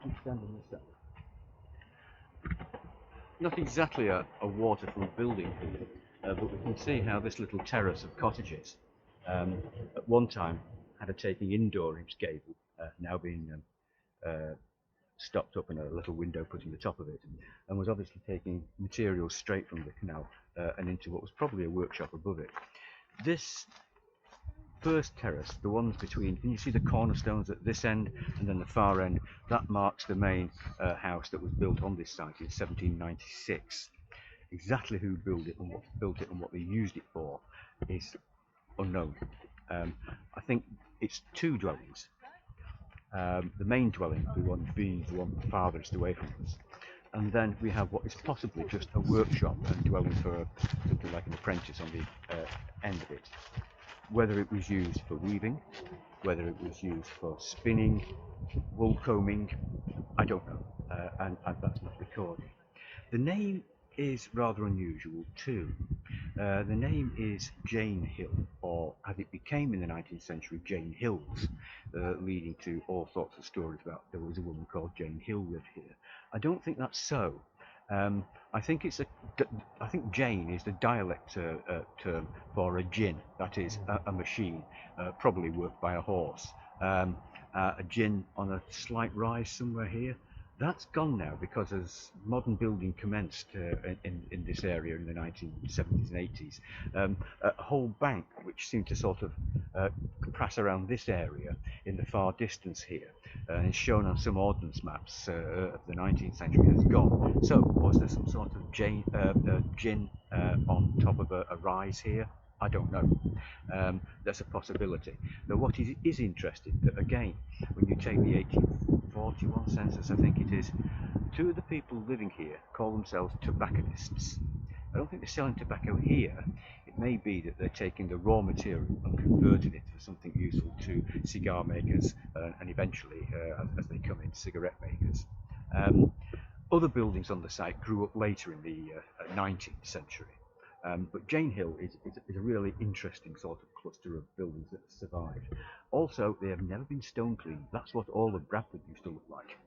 can stand on this side. Not exactly a waterfront building, but we can see how this little terrace of cottages at one time had a taking indoor-age gable, now being stopped up and a little window put in the top of it, and was obviously taking materials straight from the canal and into what was probably a workshop above it. This first terrace, the ones between, can you see the cornerstones at this end and then the far end? That marks the main house that was built on this site in 1796. Exactly who built it and what they used it for is unknown. I think it's two dwellings. The main dwelling, the one farthest away from us, and then we have what is possibly just a workshop and dwelling for something like an apprentice on the end of it. Whether it was used for weaving, whether it was used for spinning, wool combing, I don't know, and that's not recorded. The name is rather unusual too. The name is Jane Hill, or as it became in the 19th century, Jane Hills, leading to all sorts of stories about there was a woman called Jane Hill lived here. I don't think that's so. I think Jane is the dialect term for a gin, that is a machine, probably worked by a horse. A gin on a slight rise somewhere here. That's gone now because as modern building commenced in this area in the 1970s and 80s, a whole bank which seemed to sort of pass around this area in the far distance here and is shown on some ordnance maps of the 19th century has gone. So was there some sort of gin on top of a rise here? I don't know. That's a possibility. Now what is interesting, that again, when you take the 1841 census, I think it is, two of the people living here call themselves tobacconists. I don't think they're selling tobacco here. It may be that they're taking the raw material and converting it for something useful to cigar makers and eventually, as they come in, cigarette makers. Other buildings on the site grew up later in the 19th century. But Jane Hill is a really interesting sort of cluster of buildings that survived. Also, they have never been stone cleaned. That's what all of Bradford used to look like.